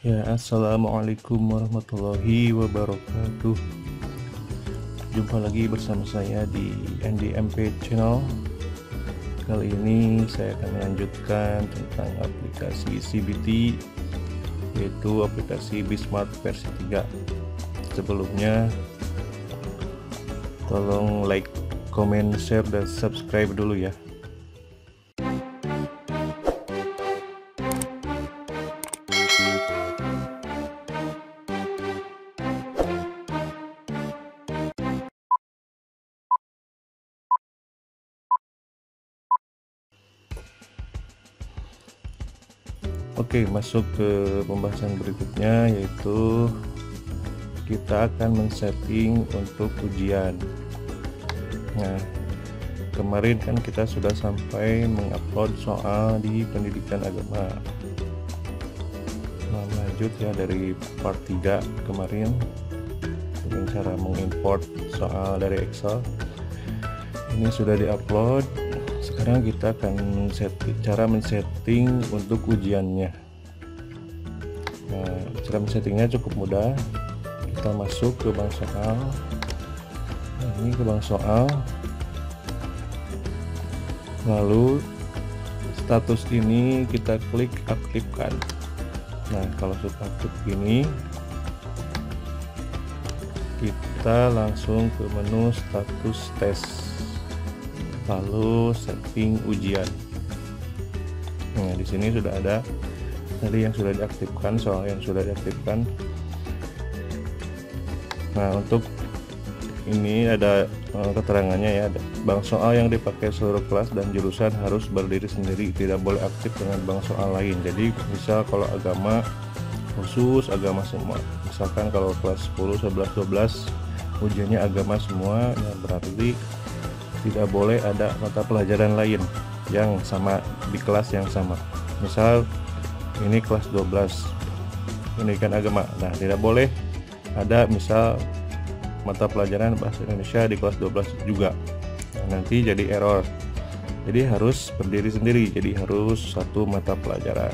Ya, assalamualaikum warahmatullahi wabarakatuh. Jumpa lagi bersama saya di NDMP Channel. Kali ini saya akan melanjutkan tentang aplikasi CBT, yaitu aplikasi Bismart versi 3. Sebelumnya, tolong like, comment, share, dan subscribe dulu ya. Oke, masuk ke pembahasan berikutnya, yaitu kita akan men-setting untuk ujian. Nah, kemarin kan kita sudah sampai mengupload soal di pendidikan agama. Nah, lanjut ya dari part 3 kemarin dengan cara mengimport soal dari Excel. Ini sudah diupload. Sekarang kita akan cara men-setting untuk ujiannya. Nah, cara men-settingnya cukup mudah. Kita masuk ke bank soal. Nah, ini ke bank soal. Lalu status ini kita klik aktifkan. Nah, kalau sudah aktif ini, kita langsung ke menu status tes, lalu setting ujian. Nah, di sini sudah ada tadi yang sudah diaktifkan, soal yang sudah diaktifkan. Nah, untuk ini ada keterangannya ya, ada bank soal yang dipakai seluruh kelas dan jurusan harus berdiri sendiri, tidak boleh aktif dengan bank soal lain. Jadi misal kalau agama khusus agama semua, misalkan kalau kelas 10, 11, 12 ujiannya agama semua, ya berarti tidak boleh ada mata pelajaran lain yang sama di kelas yang sama. Misal ini kelas 12 pendidikan agama, nah tidak boleh ada misal mata pelajaran bahasa Indonesia di kelas 12 juga. Nah, nanti jadi error. Jadi harus berdiri sendiri, jadi harus satu mata pelajaran.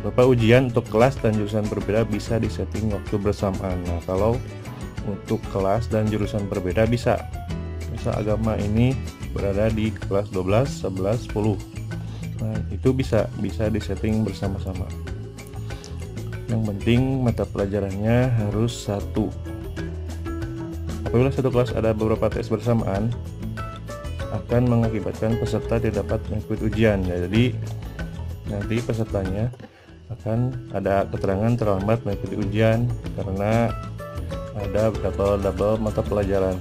Beberapa ujian untuk kelas dan jurusan berbeda bisa disetting waktu bersamaan. Nah, kalau untuk kelas dan jurusan berbeda bisa. Misal agama ini berada di kelas 12, 11, 10. Nah, itu bisa disetting bersama-sama. Yang penting mata pelajarannya harus satu. Apabila satu kelas ada beberapa tes bersamaan, akan mengakibatkan peserta tidak dapat mengikuti ujian. Jadi nanti pesertanya akan ada keterangan terlambat mengikuti ujian karena ada double mata pelajaran.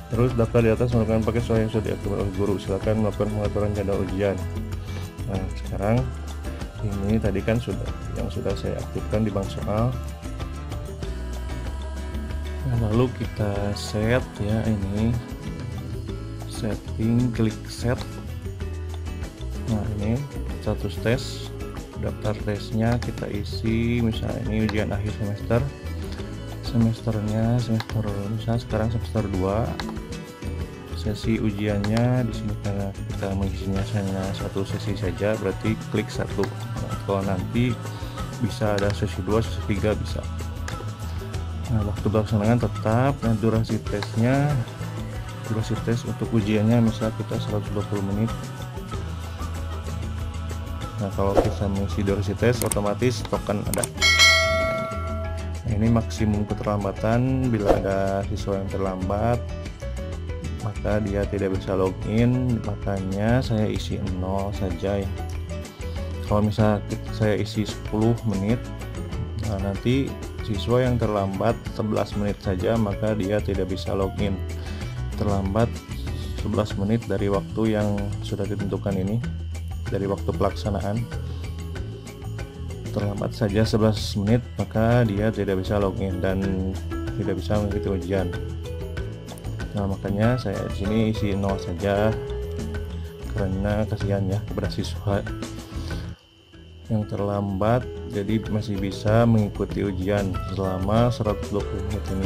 Terus daftar di atas menggunakan pakai soal yang sudah diaktifkan oleh guru. Silakan melakukan pengaturan jadwal ujian. Nah, sekarang ini tadi kan sudah saya aktifkan di bank soal. Nah, lalu kita set ya, ini setting, klik set. Nah, ini status tes, daftar tesnya kita isi, misalnya ini ujian akhir semester, semesternya semester misalnya sekarang semester 2. Sesi ujiannya di sini karena kita mengisinya hanya satu sesi saja, berarti klik satu. Nah, kalau nanti bisa ada sesi 2, sesi 3 bisa. Nah, waktu pelaksanaan tetap, dan durasi tes untuk ujiannya misal kita 120 menit. Nah, kalau kita mengisi durasi tes otomatis token ada. Nah, ini maksimum keterlambatan, bila ada siswa yang terlambat maka dia tidak bisa login, makanya saya isi 0 saja ya. Kalau misal saya isi 10 menit, nah nanti siswa yang terlambat 11 menit saja maka dia tidak bisa login. Terlambat 11 menit dari waktu yang sudah ditentukan ini, dari waktu pelaksanaan. Terlambat saja 11 menit maka dia tidak bisa login dan tidak bisa mengikuti ujian. Nah, makanya saya di sini isi 0 saja karena kasihan ya kepada siswa yang terlambat, jadi masih bisa mengikuti ujian selama 120 menit ini.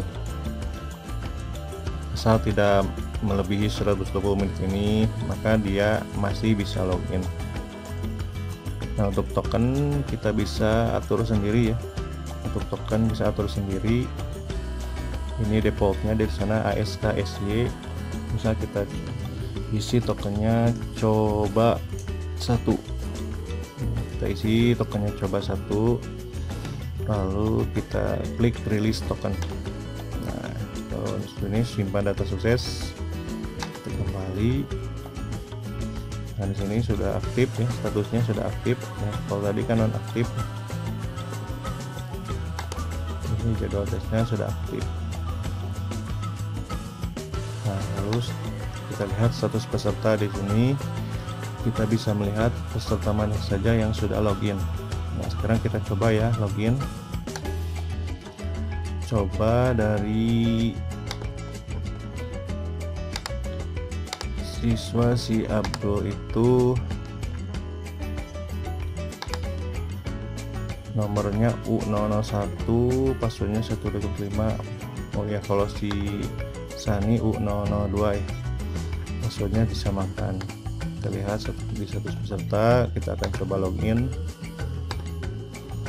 Asal tidak melebihi 120 menit ini, maka dia masih bisa login. Nah, untuk token kita bisa atur sendiri ya. Untuk token bisa atur sendiri. Ini defaultnya dari sana ASKSY. Misal kita isi tokennya coba 1. Kita isi tokennya coba 1. Lalu kita klik release token. Nah, ini simpan data sukses. Kita kembali. Nah, di sini sudah aktif ya, statusnya sudah aktif ya. Kalau tadi kan non aktif. Ini jadwal tesnya sudah aktif. Nah, lalu kita lihat status peserta di sini. Kita bisa melihat peserta mana saja yang sudah login. Nah, sekarang kita coba ya login. Coba dari siswa si Abdul itu nomornya U001, passwordnya 125. Oh ya, kalau si Sani U002 ya, passwordnya disamakan. Kita lihat di status peserta, kita akan coba login.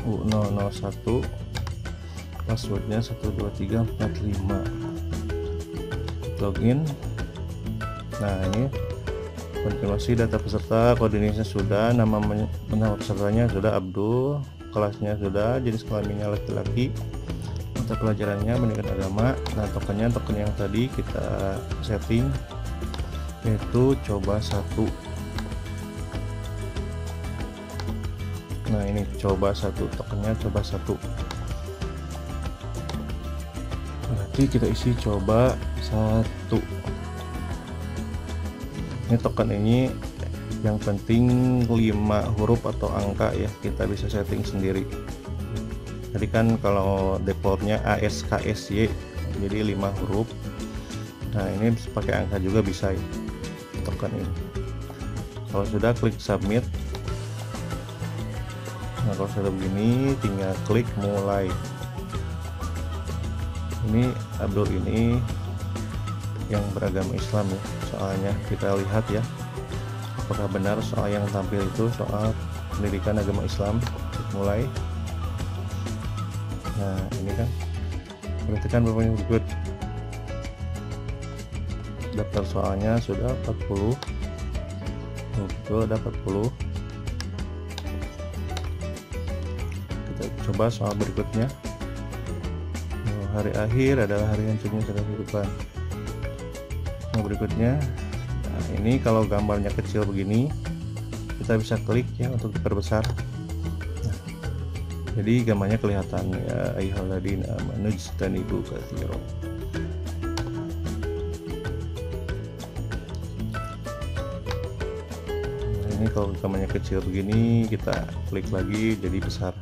U001, passwordnya 12345. Login. Nah, ini konfirmasi data peserta, koordinasinya sudah, nama pesertanya sudah Abdul, kelasnya sudah, jenis kelaminnya laki-laki, mata pelajarannya pendidikan agama. Nah, token yang tadi kita setting yaitu coba 1. Nah, ini coba 1, tokennya coba 1. Berarti kita isi coba 1. Ini token ini yang penting 5 huruf atau angka ya, kita bisa setting sendiri. Tadi kan kalau defaultnya ASKSY, jadi 5 huruf. Nah, ini pakai angka juga bisa ya, token ini. Kalau sudah, klik submit. Nah, kalau sudah begini tinggal klik mulai. Ini Abdul ini yang beragama Islam ya, soalnya kita lihat ya apakah benar soal yang tampil itu soal pendidikan agama Islam. Klik mulai. Nah, ini kan perhatikan beberapa berikut. Daftar soalnya sudah 40. Betul, ada 40. Kita coba soal berikutnya. Hari akhir adalah hari yang cermin pada kehidupan. Nah, berikutnya, nah ini kalau gambarnya kecil begini, kita bisa klik ya untuk diperbesar. Nah, jadi gambarnya kelihatan ya, ayyuhalladzina amanu ijtanibu katsiran. Nah, ini kalau gambarnya kecil begini, kita klik lagi jadi besar.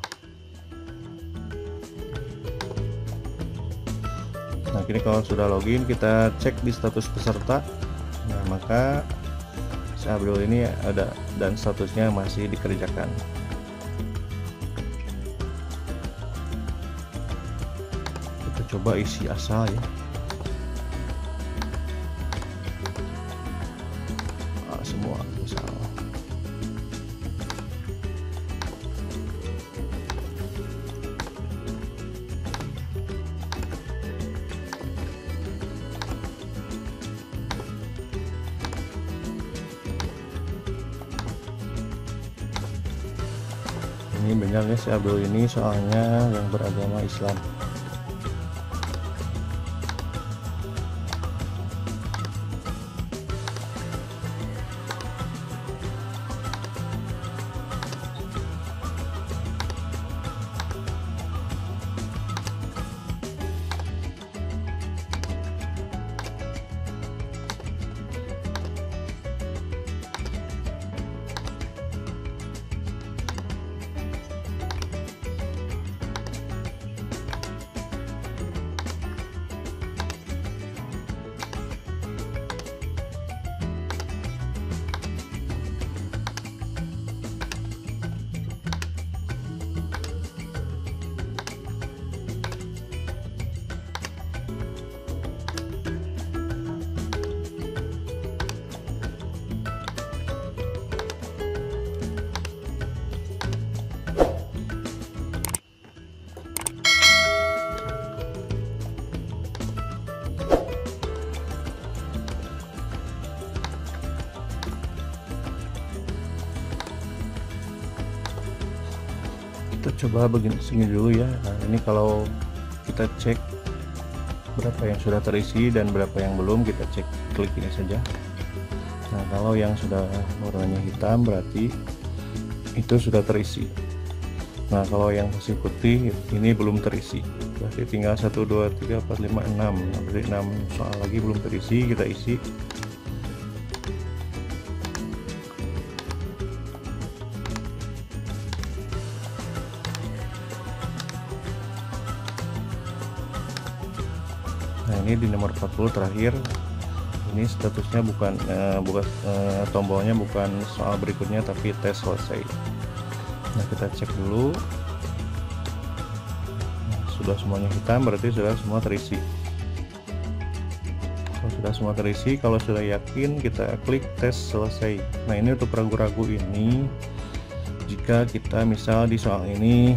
Nah, ini kalau sudah login, kita cek di status peserta. Nah, maka si Abdul ini ada dan statusnya masih dikerjakan. Kita coba isi asal ya. Semua asal. Ini benernya si Abdul ini soalnya yang beragama Islam. Kita coba begini segini dulu ya. Nah, ini kalau kita cek berapa yang sudah terisi dan berapa yang belum, kita cek klik ini saja. Nah, kalau yang sudah warnanya hitam berarti itu sudah terisi. Nah, kalau yang masih putih ini belum terisi, berarti tinggal 1 2 3 4 5 6. Berarti 6 soal lagi belum terisi, kita isi. Nah, ini di nomor 40 terakhir. Ini statusnya bukan tombolnya bukan soal berikutnya tapi tes selesai. Nah, kita cek dulu. Nah, sudah semuanya hitam berarti sudah semua terisi. Kalau sudah semua terisi, kalau sudah yakin kita klik tes selesai. Nah, ini untuk ragu-ragu ini, jika kita misal di soal ini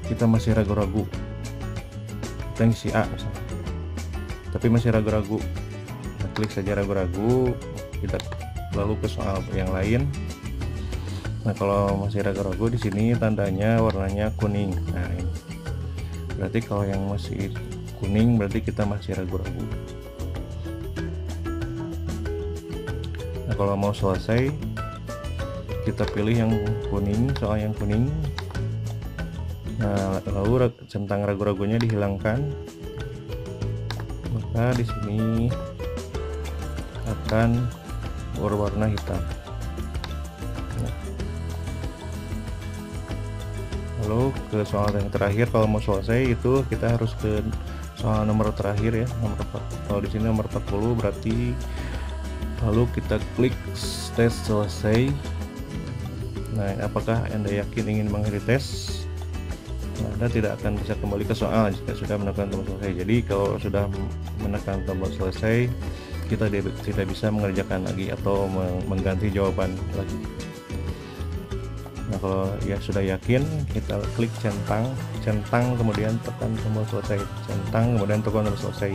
kita masih ragu-ragu, kita ngisi A misalnya, tapi masih ragu-ragu, nah, klik saja ragu-ragu, kita lalu ke soal yang lain. Nah, kalau masih ragu-ragu di sini tandanya warnanya kuning. Nah, ini berarti kalau yang masih kuning berarti kita masih ragu-ragu. Nah, kalau mau selesai kita pilih yang kuning, soal yang kuning. Nah, lalu centang ragu-ragunya dihilangkan. Maka di sini akan berwarna hitam. Nah, lalu ke soal yang terakhir, kalau mau selesai itu kita harus ke soal nomor terakhir ya, nomor 4. Kalau di sini nomor 40 berarti lalu kita klik tes selesai. Nah, apakah Anda yakin ingin mengakhiri tes? Nah, Anda tidak akan bisa kembali ke soal jika sudah menekan tombol selesai. Jadi kalau sudah menekan tombol selesai, kita tidak bisa mengerjakan lagi atau mengganti jawaban lagi. Nah, kalau ya sudah yakin, kita klik centang kemudian tekan tombol selesai, centang kemudian tekan tombol selesai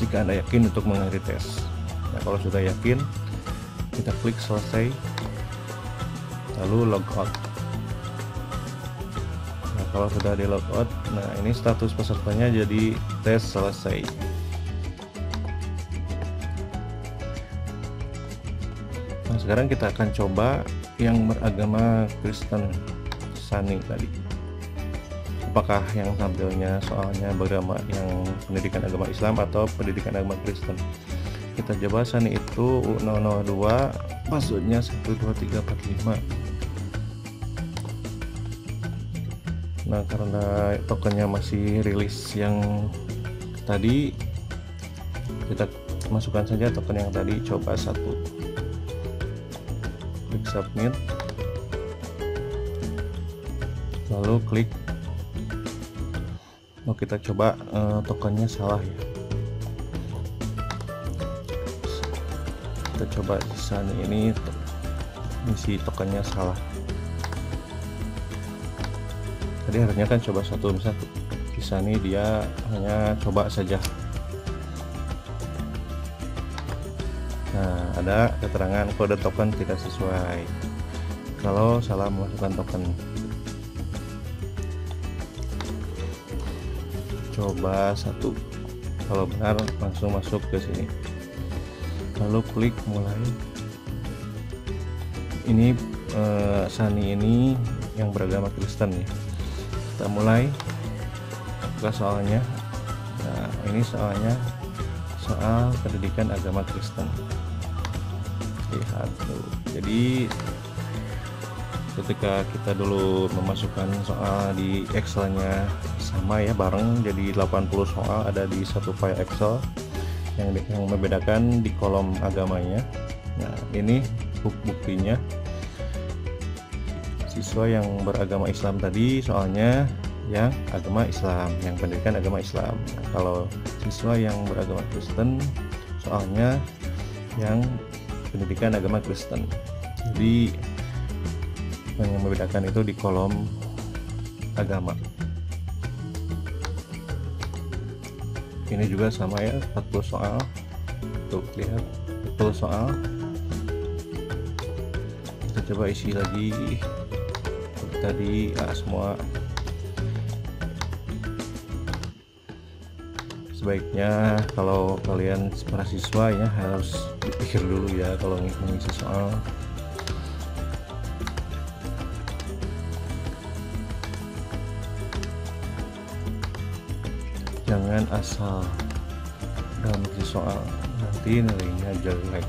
jika Anda yakin untuk mengakhiri tes. Nah, kalau sudah yakin, kita klik selesai lalu logout. Nah, kalau sudah di logout, nah ini status pesertanya jadi tes selesai. Nah, sekarang kita akan coba yang beragama Kristen Sani tadi. Apakah yang tampilnya soalnya beragama yang pendidikan agama Islam atau pendidikan agama Kristen? Kita coba Sani itu U002, maksudnya 1 2 3 4 5. Nah, karena tokennya masih rilis yang tadi, kita masukkan saja token yang tadi, coba 1. Klik submit, lalu klik. Mau kita coba tokennya salah ya. Kita coba di sana ini misi tokennya salah. Tadi harusnya kan coba 1 misalnya, di sana dia hanya coba saja. Nah, ada keterangan kode token tidak sesuai kalau salah memasukkan token. Coba 1, kalau benar langsung masuk ke sini, lalu klik mulai. Ini Sani ini yang beragama Kristen ya. Kita mulai ke soalnya. Nah, ini soalnya soal pendidikan agama Kristen. Lihat tuh. Jadi ketika kita dulu memasukkan soal di Excelnya sama ya, bareng, jadi 80 soal ada di satu file Excel. Yang membedakan di kolom agamanya. Nah, ini buktinya. Siswa yang beragama Islam tadi soalnya yang agama Islam, yang pendidikan agama Islam. Nah, kalau siswa yang beragama Kristen soalnya yang pendidikan agama Kristen. Jadi yang membedakan itu di kolom agama. Ini juga sama ya, 40 soal. Tuh, lihat 40 soal. Kita coba isi lagi. tadi semua. Sebaiknya kalau kalian para siswa ya harus dipikir dulu ya kalau mengisi soal. Jangan asal dalam mengisi soal, nanti nilainya jelek.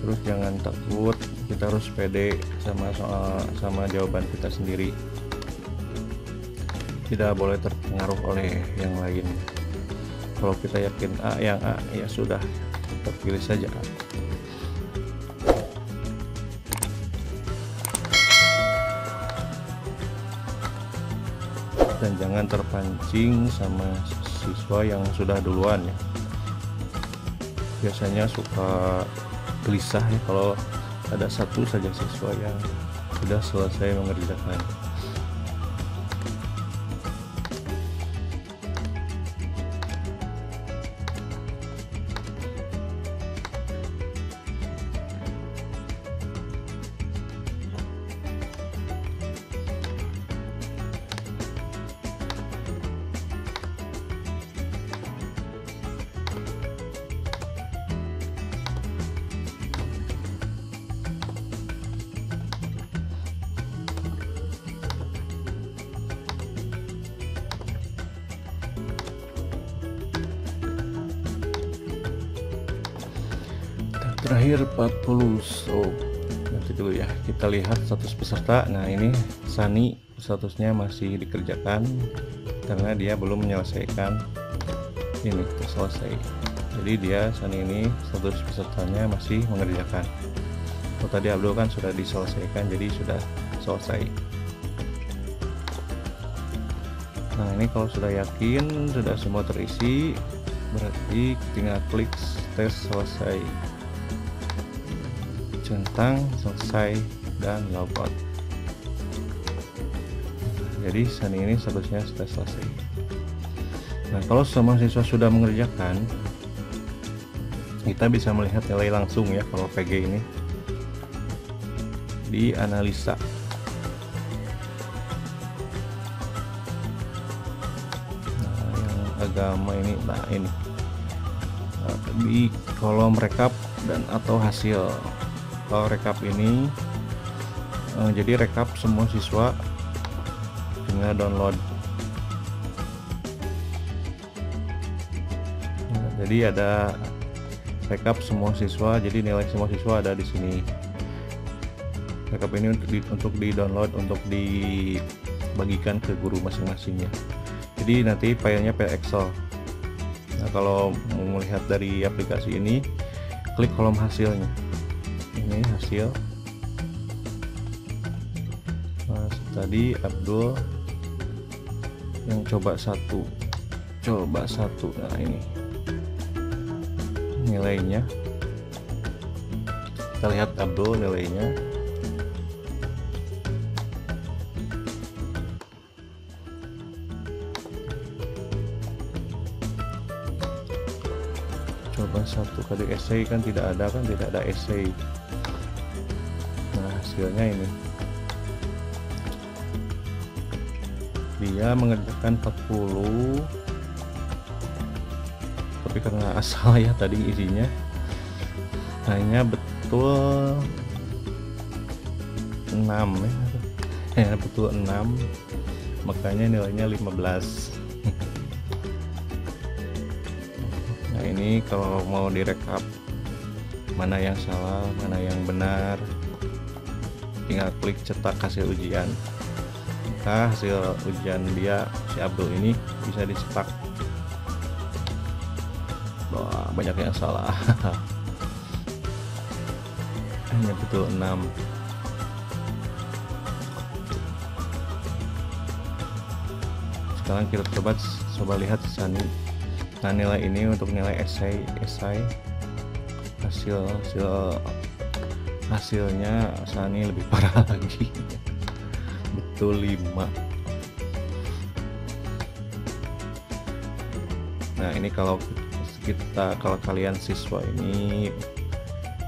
Terus jangan takut, kita harus pede sama soal, sama jawaban kita sendiri. Tidak boleh terpengaruh oleh yang lain. Kalau kita yakin A, yang A ya sudah, terpilih saja A. Dan jangan terpancing sama siswa yang sudah duluan ya. Biasanya suka gelisah ya kalau ada satu saja siswa yang sudah selesai mengerjakan. Terakhir 40. So nanti dulu ya, kita lihat status peserta. Nah ini Sani statusnya masih dikerjakan karena dia belum menyelesaikan ini selesai. Jadi dia Sani ini status pesertanya masih mengerjakan. Oh, tadi Abdul kan sudah diselesaikan, jadi sudah selesai. Nah ini kalau sudah yakin sudah semua terisi, berarti tinggal klik tes selesai, centang selesai, dan logout. Jadi Sani ini statusnya sudah selesai. Nah kalau semua siswa sudah mengerjakan, kita bisa melihat nilai langsung ya. Kalau PG ini di analisa. Nah yang agama ini, nah ini di kolom rekap dan atau hasil. Kalau rekap ini jadi rekap semua siswa, tinggal download. Nah, jadi ada rekap semua siswa, jadi nilai semua siswa ada di sini. Rekap ini untuk di download, untuk dibagikan ke guru masing-masingnya. Jadi nanti filenya file Excel. Nah kalau mau melihat dari aplikasi ini, klik kolom hasilnya. Ini hasil. Nah, tadi Abdul yang coba satu. Nah ini nilainya. Kita lihat Abdul nilainya. Coba satu kali essay kan tidak ada essay. Nah hasilnya ini, dia mengerjakan 40, tapi karena asal ya tadi isinya hanya betul 6 ya, betul 6, makanya nilainya 15. Nah ini kalau mau direkap mana yang salah, mana yang benar, tinggal klik cetak hasil ujian. Maka hasil ujian dia si Abdul ini bisa dicetak. Wah, banyak yang salah. Hanya betul 6. Sekarang kita coba lihat Sani. Nah nilai ini untuk nilai esai hasilnya Sani lebih parah lagi. Betul 5. Nah ini kalau kalian siswa ini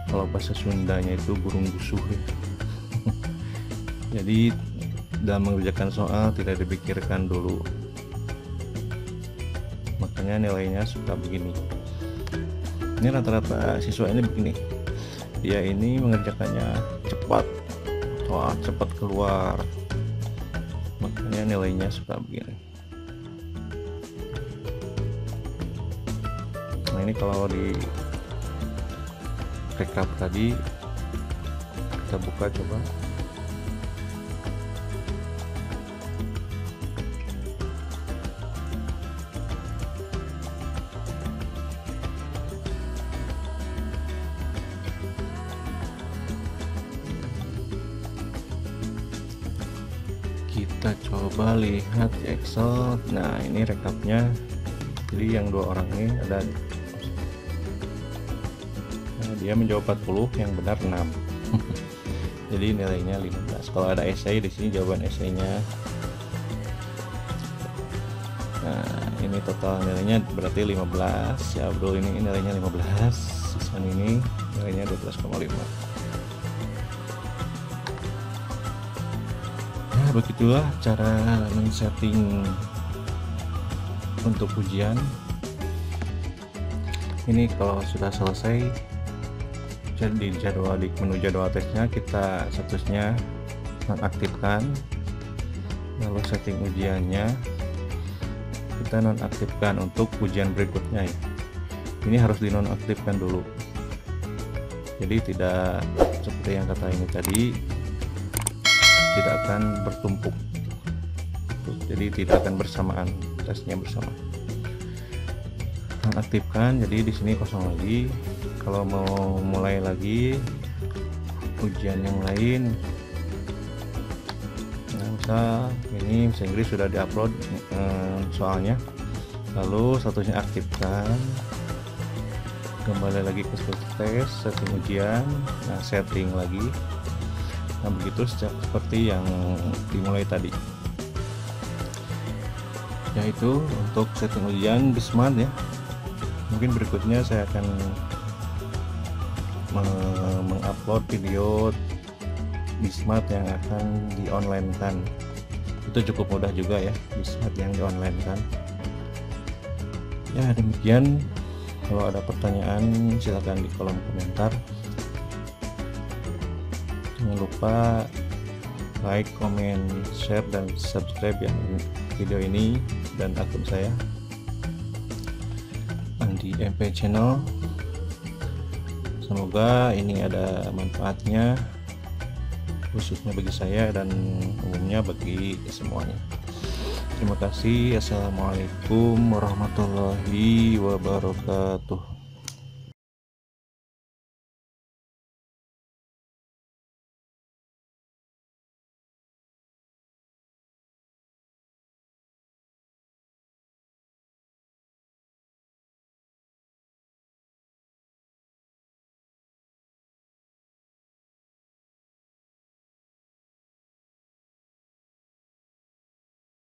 Kalau bahasa Sundanya itu burung gusuh ya. Jadi dalam mengerjakan soal tidak dipikirkan dulu, makanya nilainya suka begini. Ini rata-rata siswa ini begini, dia ini mengerjakannya cepat, cepat keluar, makanya nilainya suka begini. Nah ini kalau di recap tadi kita buka coba. Kita coba lihat di Excel. Nah ini rekapnya, jadi yang dua orang ini ada, nah, dia menjawab 40, yang benar 6. Jadi nilainya 15. Kalau ada esai di sini jawaban esainya. Nah ini total nilainya berarti 15 ya bro, ini nilainya 15, sisaan ini nilainya 12,5. Begitulah cara men-setting untuk ujian ini. Kalau sudah selesai, jadi di menu jadwal tesnya kita statusnya nonaktifkan, lalu setting ujiannya kita nonaktifkan untuk ujian berikutnya ya. Ini harus dinonaktifkan dulu, jadi tidak seperti yang kata ini tadi, tidak akan bertumpuk, jadi tidak akan bersamaan tesnya bersama. Aktifkan, jadi di sini kosong lagi. Kalau mau mulai lagi ujian yang lain, nah misal ini bahasa Inggris sudah diupload soalnya, lalu statusnya aktifkan, kembali lagi ke tes, setting ujian, nah setting lagi. Nah begitu seperti yang dimulai tadi, yaitu untuk setting ujian Bismart ya. Mungkin berikutnya saya akan mengupload video Bismart yang akan di online kan. Itu cukup mudah juga ya, Bismart yang di online kan. Ya demikian, kalau ada pertanyaan silahkan di kolom komentar. Jangan lupa like, comment, share, dan subscribe ya video ini dan akun saya Andi MP Channel. Semoga ini ada manfaatnya, khususnya bagi saya dan umumnya bagi semuanya. Terima kasih. Assalamualaikum warahmatullahi wabarakatuh.